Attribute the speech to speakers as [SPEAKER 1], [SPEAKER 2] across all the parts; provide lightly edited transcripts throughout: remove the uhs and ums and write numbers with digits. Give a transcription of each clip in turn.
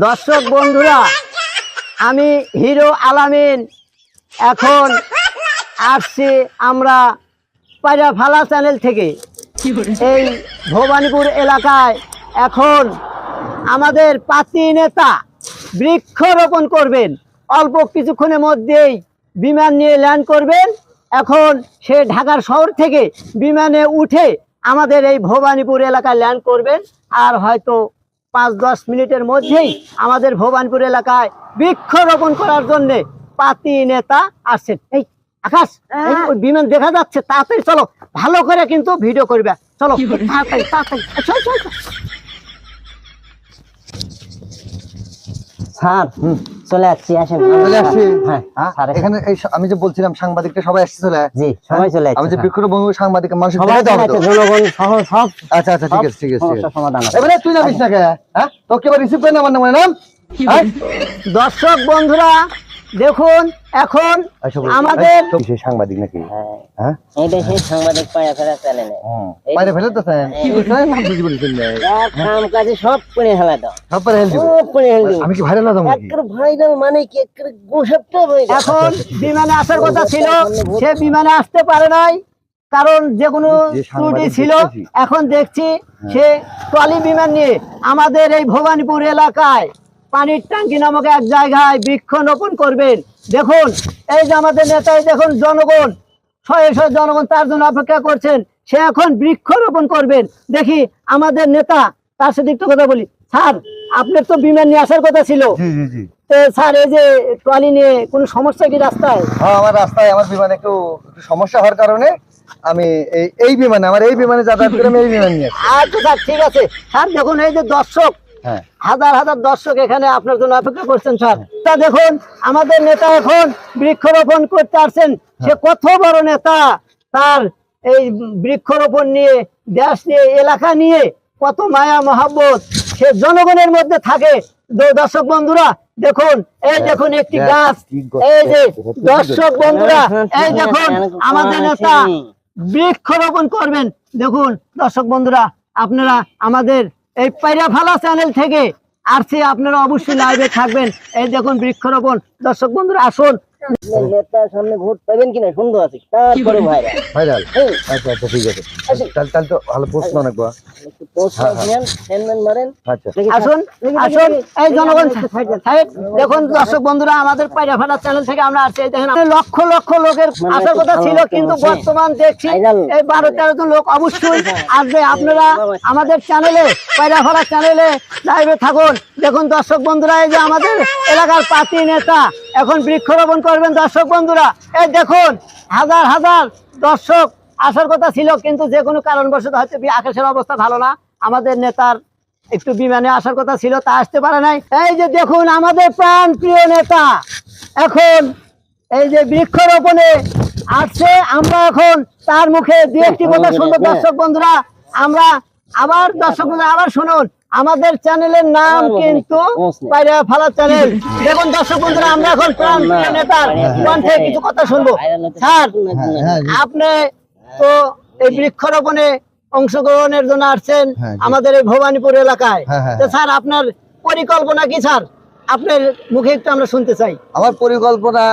[SPEAKER 1] দর্শক বন্ধুরা, আমি হিরো আলামিন এখন আসছি আমরা পায়রাফালা চ্যানেল থেকে। এই ভবানীপুর এলাকায় এখন আমাদের পাতি নেতা বৃক্ষরোপণ করবেন। অল্প কিছুক্ষণের মধ্যেই বিমান নিয়ে ল্যান্ড করবেন। এখন সে ঢাকার শহর থেকে বিমানে উঠে আমাদের এই ভবানীপুর এলাকায় ল্যান্ড করবেন। আর হয়তো 5-10 মিনিটের মধ্যেই আমাদের ভবানীপুর এলাকায় বৃক্ষরোপণ করার জন্য পাতি নেতা আসছেন। এই আকাশ, ওই বিমান দেখা যাচ্ছে, তাড়াতাড়ি চলো, ভালো করে কিন্তু ভিডিও করবে। চলো তাড়াতাড়ি তাড়াতাড়ি। স্যার চলে আসছি, আসেন।
[SPEAKER 2] চলে আসছি।
[SPEAKER 1] হ্যাঁ
[SPEAKER 2] এখানে আমি যে বলছিলাম সাংবাদিকটা সবাই আসছে, চলে
[SPEAKER 1] জি সবাই চলে আসছে।
[SPEAKER 2] আমি যে বৃক্ষরোপণ সাংবাদিক মানুষ
[SPEAKER 1] সবাই চলে আসছে, জনগণ সহ সব।
[SPEAKER 2] আচ্ছা আচ্ছা, ঠিক আছে ঠিক আছে।
[SPEAKER 1] সমাধান
[SPEAKER 2] এবারে তুই যাবিস না কে? হ্যাঁ, তোকে এবার রিসিভ করে না আমার নাম।
[SPEAKER 1] দর্শক বন্ধুরা দেখুন, এখন আমাদের
[SPEAKER 2] সাংবাদিক নাকি? হ্যাঁ,
[SPEAKER 3] এইটা সেই সাংবাদিক পায়রাফালা চ্যানেলে
[SPEAKER 2] বাইরে ফেলে তো কি বলছেন? নাম বুঝি বলছেন না,
[SPEAKER 3] কাম কাজে সব করে হেলা দাও,
[SPEAKER 2] সব করে হেল দিব।
[SPEAKER 3] সব করে হেল দিব।
[SPEAKER 2] আমি কি ভাইরাল হলাম নাকি?
[SPEAKER 3] একবার ভাইরাল মানে কি একবার গোসবটা হয়ে গেল।
[SPEAKER 1] এখন বিমানে আসার কথা ছিল, সে বিমানে আসতে পারে নাই, কারণ যে কোনো ত্রুটি ছিল। এখন দেখছি সে ট্রলি বিমান নিয়ে আমাদের এই ভবানীপুর এলাকায় পানির ট্যাঙ্কি নামক এক জায়গায় বৃক্ষরোপণ করবেন। দেখুন এই যে আমাদের নেতা, দেখুন জনগণ, শয়ে শয়ে জনগণ তার জন্য অপেক্ষা করছেন। সে এখন বৃক্ষরোপণ করবেন। দেখি আমাদের নেতা, তার সাথে একটু কথা বলি। স্যার, আপনার তো বিমান নিয়ে আসার কথা ছিল।
[SPEAKER 2] জি জি জি।
[SPEAKER 1] স্যার, এই যে ট্রলি নিয়ে কোনো সমস্যা কি রাস্তায়?
[SPEAKER 2] হ্যাঁ, আমার রাস্তায় আমার বিমানে একটু সমস্যা হওয়ার কারণে আমি এই বিমানে যাতায়াত করে আমি এই বিমান নিয়ে আসছি।
[SPEAKER 1] আচ্ছা স্যার, ঠিক আছে। স্যার দেখুন, এই যে দর্শক,
[SPEAKER 2] হ্যাঁ,
[SPEAKER 1] হাজার হাজার দর্শক এখানে আপনার জন্য অপেক্ষা করছেন। স্যার তা দেখুন, আমাদের নেতা এখন বৃক্ষরোপণ করতে আসছেন। সে কত বড় নেতা, তার এই বৃক্ষরোপণ নিয়ে, দেশ নিয়ে, এলাকা নিয়ে কত মায়া মহব্বত সে জনগণের মধ্যে থাকে। দর্শক বন্ধুরা দেখুন, এই দেখুন একটি গাছ, এই যে দর্শক বন্ধুরা, এই দেখুন আমাদের নেতা বৃক্ষরোপণ করবেন। দেখুন দর্শক বন্ধুরা, আপনারা আমাদের এই পায়রাফালা চ্যানেল থেকে আসছে, আপনারা অবশ্যই লাইভে থাকবেন। এই দেখুন বৃক্ষরোপণ। দর্শক বন্ধুরা আসুন।
[SPEAKER 3] নেতার সামনে ভোট পাবেন কিনা সুন্দর আছে, তারপরে ভাইরাল
[SPEAKER 2] ভাইরাল। আচ্ছা আচ্ছা, ঠিক আছে। তাহলে তো ভালো প্রশ্ন অনেক বড়।
[SPEAKER 3] একটু পোস্ট নেন, সেন্ড মারেন।
[SPEAKER 2] আচ্ছা,
[SPEAKER 1] আসুন আসুন, এই জনগণ সাহেব দেখুন। দর্শক বন্ধুরা, আমাদের পায়রাফালা চ্যানেল থেকে আমরা আসছি। এই দেখেন লক্ষ লক্ষ লোকের আসার কথা ছিল, কিন্তু বর্তমান দেখছি এই 12-13 জন লোক অবশ্যই আসবে। আপনারা আমাদের চ্যানেলে, পায়রাফালা চ্যানেলে লাইভে থাকুন। দেখুন দর্শক বন্ধুরা, এই যে আমাদের এলাকার পাতি নেতা এখন বৃক্ষরোপণ করবেন। দর্শক বন্ধুরা এই দেখুন, হাজার হাজার দর্শক আসার কথা ছিল, কিন্তু যে কোনো কারণবশত হয়তো আকাশের অবস্থা ভালো না, আমাদের নেতার একটু বিমানে আসার কথা ছিল, তা আসতে পারে নাই। এই যে দেখুন আমাদের প্রাণ প্রিয় নেতা এখন এই যে বৃক্ষরোপণে আসছে। আমরা এখন তার মুখে দু একটি কথা শুনবো। দর্শক বন্ধুরা, আমরা আবার দর্শক বন্ধুরা আবার শুনুন, আমাদের চ্যানেলের নাম কিন্তু পায়রাফালা চ্যানেল। দেখুন দর্শক বন্ধুরা, আমরা এখন প্রাণ প্রিয় নেতার কণ্ঠে কিছু কথা শুনবো। স্যার, আপনি তো এই বৃক্ষরোপণে অংশগ্রহণের জন্য আসছেন আমাদের এই ভবানীপুর এলাকায়। তো স্যার, আপনার পরিকল্পনা কি? স্যার আপনার মুখে একটু আমরা শুনতে চাই।
[SPEAKER 2] আমার পরিকল্পনা,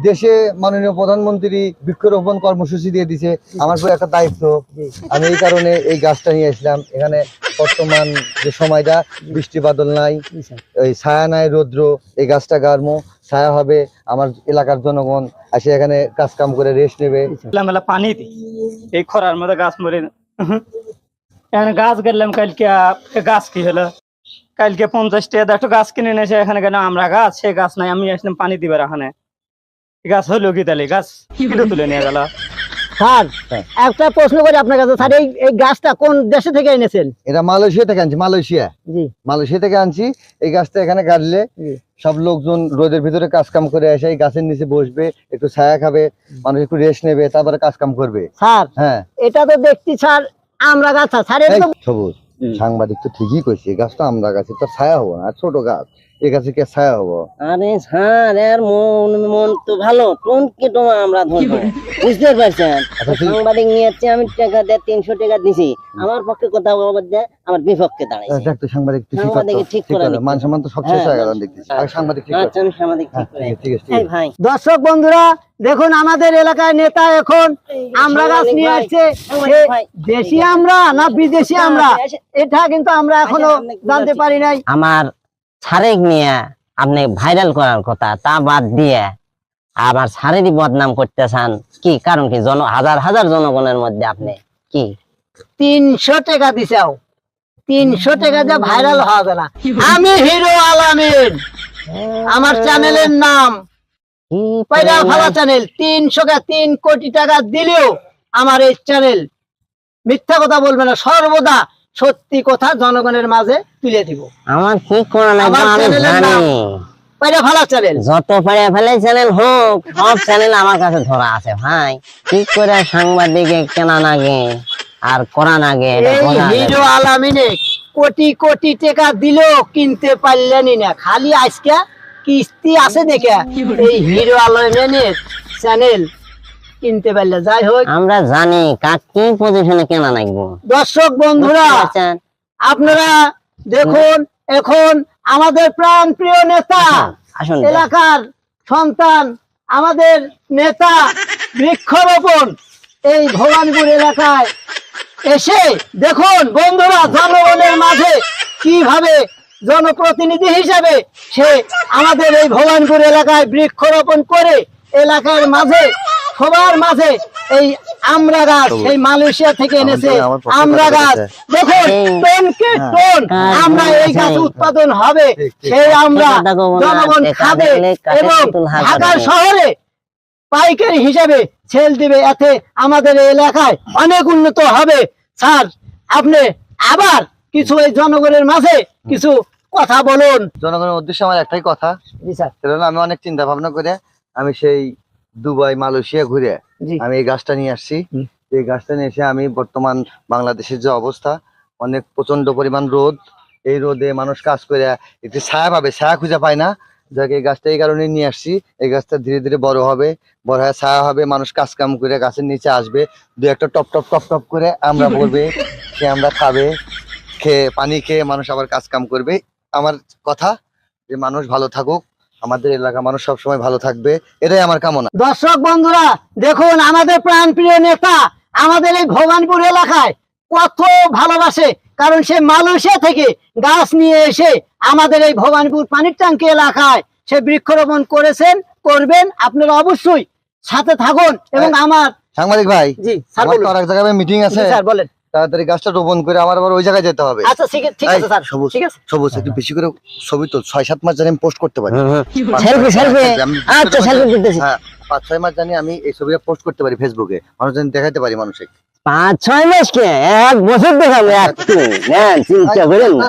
[SPEAKER 2] দেশে মাননীয় প্রধানমন্ত্রী বৃক্ষরোপণ কর্মসূচি দিয়ে দিছে, আমার উপর একটা দায়িত্ব। আমি এই কারণে এই গাছটা নিয়ে আসলাম। এখানে বর্তমান যে সময়টা, বৃষ্টি বাদল নাই, এই ছায়া নাই, রৌদ্র, এই গাছটা গাড়মো, ছায়া হবে, আমার এলাকার জনগণ এসে এখানে কাজ কাম করে রেস্ট নেবে।
[SPEAKER 4] মেলা পানি দিই, এই খরার মধ্যে গাছ মরে এখানে গাছ গেলাম। কালকে গাছ কি হলো, কালকে 50 টাকা একটা গাছ কিনে নিয়েছে, এখানে গেলাম আমরা, গাছ সে গাছ নাই। আমি আসলাম পানি দিবার, এখানে গাছ হলো কি, তাহলে গাছ তুলে নিয়ে গেল।
[SPEAKER 1] স্যার একটা প্রশ্ন করি আপনার কাছে। স্যার এই গাছটা কোন দেশে থেকে এনেছেন?
[SPEAKER 2] এটা মালয়েশিয়া থেকে আনছি। মালয়েশিয়া থেকে আনছি। এই গাছটা এখানে গাড়লে সব লোকজন রোদের ভিতরে কাজ কাম করে এসে এই গাছের নিচে বসবে, একটু ছায়া খাবে, মানুষ একটু রেস্ট নেবে, তারপরে কাজ কাম করবে।
[SPEAKER 1] স্যার
[SPEAKER 2] হ্যাঁ,
[SPEAKER 1] এটা তো দেখছি স্যার আমরা গাছ। স্যার
[SPEAKER 2] সবুজ সাংবাদিক তো ঠিকই কইছে, এই গাছটা আমরা গাছে, তো ছায়া হবো না, ছোট গাছ। এই গাছে কে ছায়া হবো?
[SPEAKER 3] আরে স্যার এর মন তো ভালো, টোন কি তোমা আমরা ধরবো, বুঝতে পারছেন?
[SPEAKER 2] আচ্ছা, ঠিক-
[SPEAKER 3] সাংবাদিক নিয়ে যাচ্ছে, আমি টাকা দিয়ে 300 টাকা দিছি, আমার পক্ষে কথা বলবার দেয়, আমার বিপক্ষে দাঁড়াইছে।
[SPEAKER 2] দেখ তো সাংবাদিক তুই ঠিক
[SPEAKER 3] সাংবাদিক
[SPEAKER 2] করতো,
[SPEAKER 3] ঠিক
[SPEAKER 2] ঠিক
[SPEAKER 3] করে
[SPEAKER 2] করে
[SPEAKER 3] নিচ্ছে।
[SPEAKER 2] মান সম্মান তো সব শেষ হয়ে গেল
[SPEAKER 3] হ্যাঁ,
[SPEAKER 2] দেখতেছি। আর সাংবাদিক ঠিক
[SPEAKER 3] আচ্ছা আমি সাংবাদিক ঠিক করে
[SPEAKER 2] ঠিক আছে, ঠিক
[SPEAKER 3] এই
[SPEAKER 2] আছে।
[SPEAKER 3] ভাই
[SPEAKER 1] দর্শক বন্ধুরা দেখুন আমাদের এলাকায় নেতা এখন আমরা গাছ নিয়ে আসছে। এ দেশি আমরা না বিদেশি আমরা, এটা কিন্তু আমরা এখনো জানতে পারি নাই।
[SPEAKER 3] আমার ছাড়েক নিয়ে আপনি ভাইরাল করার কথা, তা বাদ দিয়ে আবার ছাড়েরই বদনাম করতে চান, কি কারণ? কি হাজার হাজার জনগণের মধ্যে আপনি কি
[SPEAKER 1] 300 টাকা দিছাও, 300 টাকা দিয়ে ভাইরাল হবে না। আমি হিরো আলামিন, আমার চ্যানেলের নাম
[SPEAKER 3] কি
[SPEAKER 1] পায়রা ফালা চ্যানেল। 3 কোটি টাকা দিলেও আমার এই চ্যানেল মিথ্যা কথা বলবে না, সর্বদা সত্যি কথা জনগণের মাঝে তুলে দিব।
[SPEAKER 3] আমার কি করা নাই
[SPEAKER 1] আমার
[SPEAKER 3] আমি
[SPEAKER 1] চ্যানেলের
[SPEAKER 3] জানি।
[SPEAKER 1] নাম পায়রা ফালা চ্যানেল।
[SPEAKER 3] যত পারে ফেলে চ্যানেল হোক, সব চ্যানেল আমার কাছে ধরা আছে ভাই। কি করে সাংবাদিকে কেনা নাগে আর করা নাগে এটা
[SPEAKER 1] এই
[SPEAKER 3] বোঝা
[SPEAKER 1] হিরো
[SPEAKER 3] যাবে।
[SPEAKER 1] আলামিনে কোটি কোটি টাকা দিলেও কিনতে পারলেনি না, খালি আজকে কিস্তি আছে দেখে এই হিরো আলামিনের চ্যানেল কিনতে পারলে। যাই হোক
[SPEAKER 3] আমরা জানি কাক কি পজিশনে কেনা লাগবে।
[SPEAKER 1] দর্শক বন্ধুরা আপনারা দেখুন, এখন আমাদের প্রাণ প্রিয় নেতা,
[SPEAKER 3] আসুন
[SPEAKER 1] এলাকার সন্তান, আমাদের নেতা বৃক্ষরোপণ এই ভবানীপুর এলাকায় এসে দেখুন বন্ধুরা জনগণের মাঝে কিভাবে জনপ্রতিনিধি হিসেবে সে আমাদের এই ভবানীপুর এলাকায় বৃক্ষরোপণ করে এলাকার মাঝে সবার মাঝে এই আমরা গাছ সেই মালয়েশিয়া থেকে এনেছে
[SPEAKER 2] আমার পক্ষে
[SPEAKER 1] আমরা
[SPEAKER 2] কথা
[SPEAKER 1] গাছ।
[SPEAKER 2] বলেছে।
[SPEAKER 1] দেখুন টনকে টন
[SPEAKER 3] হ্যাঁ,
[SPEAKER 1] আমরা এই গাছ
[SPEAKER 3] হ্যাঁ।
[SPEAKER 1] উৎপাদন হবে,
[SPEAKER 2] ঠিক, ঠিক।
[SPEAKER 1] সেই আমরা
[SPEAKER 3] কথা কব না,
[SPEAKER 1] জনগণ
[SPEAKER 3] টেকা
[SPEAKER 1] খাবে
[SPEAKER 3] দিলে কাঠের
[SPEAKER 1] এবং
[SPEAKER 3] পুতুল হাল
[SPEAKER 1] ঢাকার
[SPEAKER 3] ধরবে।
[SPEAKER 1] শহরে পাইকারি হিসাবে সেল দিবে। এতে আমাদের এই এলাকায় অনেক উন্নত হবে। স্যার আপনি আবার কিছু এই জনগণের মাঝে কিছু কথা বলুন।
[SPEAKER 2] জনগণের উদ্দেশ্যে আমার একটাই কথা,
[SPEAKER 1] জি স্যার।
[SPEAKER 2] সেটা হলো আমি অনেক চিন্তা ভাবনা করে আমি সেই দুবাই মালয়েশিয়া ঘুরে
[SPEAKER 1] জি
[SPEAKER 2] আমি এই গাছটা নিয়ে আসছি।
[SPEAKER 1] হুম।
[SPEAKER 2] এই গাছটা নিয়ে এসে আমি বর্তমান বাংলাদেশের যে অবস্থা, অনেক প্রচন্ড পরিমাণ রোদ, এই রোদে মানুষ কাজ করে একটু ছায়া পাবে, ছায়া খুঁজে পায় না। যাকে এই গাছটা এই কারণে নিয়ে আসছি, এই গাছটা ধীরে ধীরে বড় হবে, বড় হয়ে ছায়া হবে, মানুষ কাজ কাম করে গাছের নিচে আসবে, দু একটা টপ টপ টপ টপ করে আমরা বলবে, সে আমরা খাবে, খেয়ে পানি খেয়ে মানুষ আবার কাজ কাম করবে। আমার কথা যে মানুষ ভালো থাকুক, আমাদের এলাকা মানুষ সবসময় ভালো থাকবে, এটাই আমার কামনা।
[SPEAKER 1] দর্শক বন্ধুরা দেখুন আমাদের প্রাণ প্রিয় নেতা আমাদের এই ভবানীপুর এলাকায় কত ভালোবাসে, কারণ সে মালয়েশিয়া থেকে গাছ নিয়ে এসে আমাদের এই ভবানীপুর পানির ট্যাঙ্কি এলাকায় সে বৃক্ষরোপণ করেছেন, করবেন। আপনারা অবশ্যই সাথে থাকুন এবং আমার
[SPEAKER 2] সাংবাদিক ভাই,
[SPEAKER 1] জি স্যার
[SPEAKER 2] আমার তো
[SPEAKER 1] বলুন।
[SPEAKER 2] আর এক জায়গায় মিটিং আছে,
[SPEAKER 1] জি, স্যার বলেন।
[SPEAKER 2] তাড়াতাড়ি গাছটা রোপণ করে আমার আবার ওই জায়গায় যেতে হবে।
[SPEAKER 1] আচ্ছা ঠিক আছে
[SPEAKER 2] এই,
[SPEAKER 1] স্যার,
[SPEAKER 2] সবুজ,
[SPEAKER 1] ঠিক আছে।
[SPEAKER 2] সবুজ একটু বেশি করে ছবি তো 6-7 মাস জানি আমি পোস্ট করতে পারি।
[SPEAKER 3] সেলফি সেলফি
[SPEAKER 2] আমি
[SPEAKER 3] আচ্ছা সেলফি দিতেছি।
[SPEAKER 2] হ্যাঁ 5-6 মাস জানি আমি এই ছবিটা পোস্ট করতে পারি ফেসবুকে, মানুষ জানি দেখাতে পারি মানুষকে।
[SPEAKER 3] 5-6 মাস কে 1 বছর দেখাবে একটু নেন, চিন্তা করেন না।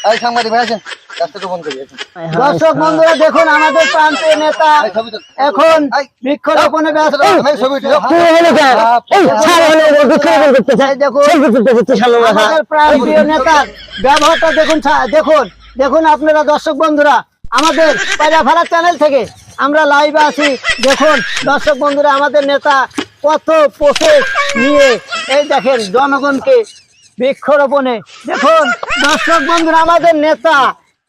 [SPEAKER 2] এই সাংবাদিক ভাই আছেন, গাছটা রোপণ করি আসুন।
[SPEAKER 1] দর্শক বন্ধুরা দেখুন আমাদের প্রাণ প্রিয় নেতা
[SPEAKER 2] এই ছবি তো
[SPEAKER 1] এখন বৃক্ষরোপণে ব্যস্ত।
[SPEAKER 2] এই ছবি তো
[SPEAKER 3] কি হলো কেন? এই ছাড় হলো বৃক্ষরোপণ করতে চাই,
[SPEAKER 1] দেখুন
[SPEAKER 3] সেলফি তুলতে তুই সামনে রাখা।
[SPEAKER 1] আমাদের প্রাণ প্রিয় নেতার ব্যবহারটা দেখুন দেখুন দেখুন আপনারা দর্শক বন্ধুরা আমাদের পায়রা ফালা চ্যানেল থেকে আমরা লাইভে আছি। দেখুন দর্শক বন্ধুরা আমাদের নেতা কত প্রসেস নিয়ে এই দেখেন জনগণকে বৃক্ষরোপণে। দেখুন দর্শক বন্ধুরা আমাদের নেতা,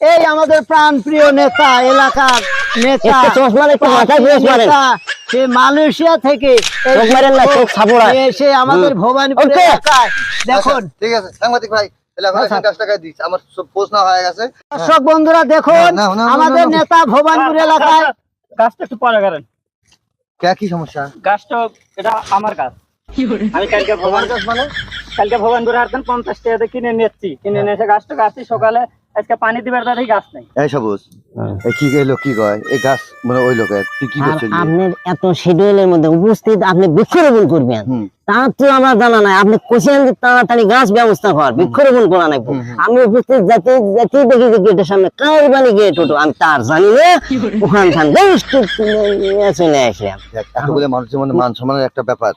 [SPEAKER 1] এই আমাদের প্রাণ প্রিয় নেতা, এলাকার নেতা,
[SPEAKER 3] একটু চোখ মারেন, একটু মাথায় চোখ মারেন।
[SPEAKER 1] নেতা, সে মালয়েশিয়া থেকে এই
[SPEAKER 3] চোখ মারেন না, চোখ ছাপড়ায়।
[SPEAKER 1] এসে আমাদের ভবানীপুর
[SPEAKER 3] ওকে।
[SPEAKER 1] এলাকায় দেখুন।
[SPEAKER 2] আচ্ছা, ঠিক আছে সাংবাদিক ভাই, তাহলে এখন
[SPEAKER 1] আচ্ছা।
[SPEAKER 2] 10 টাকা দিচ্ছি, আমার সব পোস্ট না হয়ে গেছে।
[SPEAKER 1] দর্শক বন্ধুরা দেখুন
[SPEAKER 2] না, না, না, না,
[SPEAKER 1] আমাদের
[SPEAKER 2] না, না।
[SPEAKER 1] নেতা ভবানীপুর এলাকায়
[SPEAKER 4] গাছটা একটু পরে করেন।
[SPEAKER 2] কে কি সমস্যা?
[SPEAKER 4] গাছটা এটা আমার গাছ, আমি কালকে কালকে ভবানপুর হারতেন 50 টাকা দিয়ে কিনে নিচ্ছি, কিনে নিয়ে এসে গাছটা গাছি সকালে আজকে পানি দিবার তাদের গাছ নাই।
[SPEAKER 2] এই সবুজ, এই কি গেলো কি কয় এই গাছ মানে ওই লোকের, তুই কি
[SPEAKER 3] আর
[SPEAKER 2] করছিস?
[SPEAKER 3] আপনার এত শিডিউলের মধ্যে উপস্থিত আপনি বৃক্ষরোপণ করবেন,
[SPEAKER 2] হুম।
[SPEAKER 3] তা তো আমার জানা নাই। আপনি কোশিয়ান তাড়াতাড়ি গাছ ব্যবস্থা কর, বৃক্ষরোপণ করা নাই। আমি উপস্থিত যাতে যাতে দেখি যে গেটের সামনে কারবানি গেট হতো, আমি তার জানি না ওখান খান চলে আসলাম।
[SPEAKER 2] দেখ, এতগুলো মানুষের মধ্যে মান সম্মানের একটা ব্যাপার,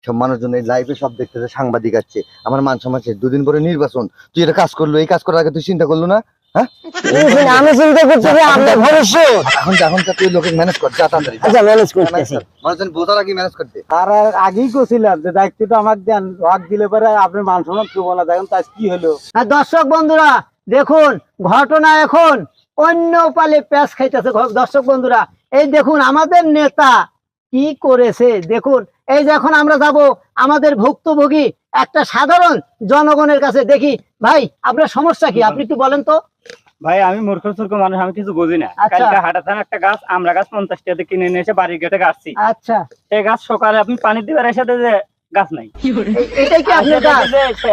[SPEAKER 2] সব মানুষজন এই লাইভে সব দেখতেছে, সাংবাদিক আছে, আমার মান সম্মান শেষ। 2 দিন পরে নির্বাচন, তুই এটা কাজ করলো, এই কাজ করার আগে তুই চিন্তা করলো না হ্যাঁ
[SPEAKER 3] আমি চিন্তা করছি যে আপনার ভবিষ্যৎ।
[SPEAKER 2] এখন তুই লোকে ম্যানেজ কর, যা তাড়াতাড়ি
[SPEAKER 3] আচ্ছা ম্যানেজ করতেছি।
[SPEAKER 2] মানুষজন বোঝার আগে ম্যানেজ করতে।
[SPEAKER 5] তার আগেই কছিলাম যে দায়িত্বটা আমাকে দেন, হক দিলে পরে আপনি মান সম্মান পাবো না। দেখেন তাই কি হলো।
[SPEAKER 1] আর দর্শক বন্ধুরা দেখুন ঘটনা এখন অন্য পালে প্যাঁচ খাইতেছে। দর্শক বন্ধুরা এই দেখুন আমাদের নেতা কি করেছে দেখুন। এই যে এখন আমরা যাব আমাদের ভুক্তভোগী একটা সাধারণ জনগণের কাছে। দেখি ভাই আপনার সমস্যা কি, আপনি একটু বলেন তো।
[SPEAKER 4] ভাই আমি মূর্খ সূর্খ মানুষ, আমি কিছু বুঝি না।
[SPEAKER 1] আচ্ছা।
[SPEAKER 4] কালকে হাটাথান একটা গাছ, আমরা গাছ 50 টাকা দিয়ে কিনে নিয়ে এসে বাড়ির গেটে গাছছি।
[SPEAKER 1] আচ্ছা
[SPEAKER 4] এই গাছ সকালে আপনি পানি দিবার এসে যে গাছ নাই,
[SPEAKER 1] এটাই কি আপনার কাজ?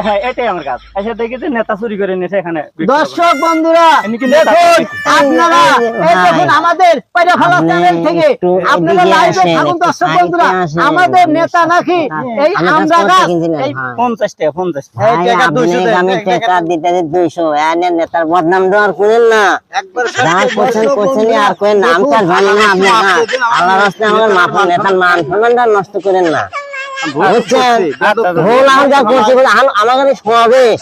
[SPEAKER 4] হ্যাঁ এটাই আমার গাছ। এসে দেখি যে নেতা চুরি করে নিয়েছে এখানে বিক্রি করে।
[SPEAKER 1] দর্শক বন্ধুরা
[SPEAKER 4] এমনি কি নেতা
[SPEAKER 1] দেখুন
[SPEAKER 4] নাকি?
[SPEAKER 1] আপনারা এই দেখুন আমাদের পায়রাখালা
[SPEAKER 3] আপনি
[SPEAKER 1] চ্যানেল থেকে
[SPEAKER 3] একটু
[SPEAKER 1] আপনারা
[SPEAKER 3] এদিকে
[SPEAKER 1] লাইভে
[SPEAKER 3] আসেন,
[SPEAKER 1] থাকুন।
[SPEAKER 3] একটু
[SPEAKER 1] দর্শক
[SPEAKER 3] সাইডে
[SPEAKER 1] বন্ধুরা
[SPEAKER 3] আসেন।
[SPEAKER 1] আমাদের নেতা নাকি এই
[SPEAKER 3] আমি
[SPEAKER 1] আমরা
[SPEAKER 3] কাজ
[SPEAKER 1] গাছ
[SPEAKER 3] করতে কিনছিলাম,
[SPEAKER 1] এই
[SPEAKER 3] হ্যাঁ।
[SPEAKER 4] 50 টাকা 50 টাকা।
[SPEAKER 3] ভাই, আপনি আমি টাকা দিতে 200 এনে নেতার বদনাম দেওয়ার করেন না। যা করছেন আর করেন না। আমি তো আর জানি না আপনি না। আল্লাহর রাস্তায় আমার মাফা, নেতার মান সম্মানটা নষ্ট করেন না, বুঝছেন? ভুল আমি যা করছি বলে আমার কাছে সমাবেশ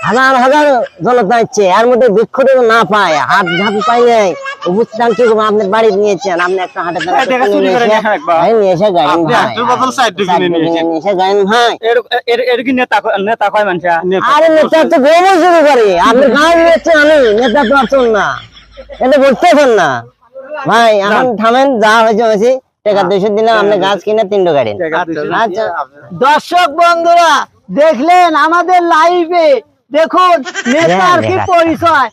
[SPEAKER 3] হাজার হাজার জনতা ইচ্ছে, এর মধ্যে বৃক্ষটুকু না পায়, হাত ঝাঁপি পাই নাই, বুঝতাম কি করবো। আপনি বাড়ি নিয়েছেন, আপনি একটা হাটে
[SPEAKER 4] এই দেখা চুরি করে নিয়ে আসেন একবার।
[SPEAKER 3] নিয়ে এসে গাড়ি
[SPEAKER 4] আপনি
[SPEAKER 3] ভাই,
[SPEAKER 4] হাটের বদল side থেকে কিনে নিয়ে এসেছেন।
[SPEAKER 3] নিয়ে এসে গাড়ি ভাই।
[SPEAKER 4] এর কি নেতা কয় মানুষ?
[SPEAKER 3] আরে নেতা তো গোমর শুরু করে, আপনি গান নিচ্ছেন, আমি নেতা তো আছেন না, এটা বলতেছেন না ভাই। এখন থামেন, যা হয়েছে হয়েছে, টাকা 200 দিলাম, আপনি গাছ কিনে 3টা গাড়ি। আচ্ছা
[SPEAKER 1] দর্শক বন্ধুরা দেখলেন আমাদের লাইভে দেখুন নেতার কি পরিচয়।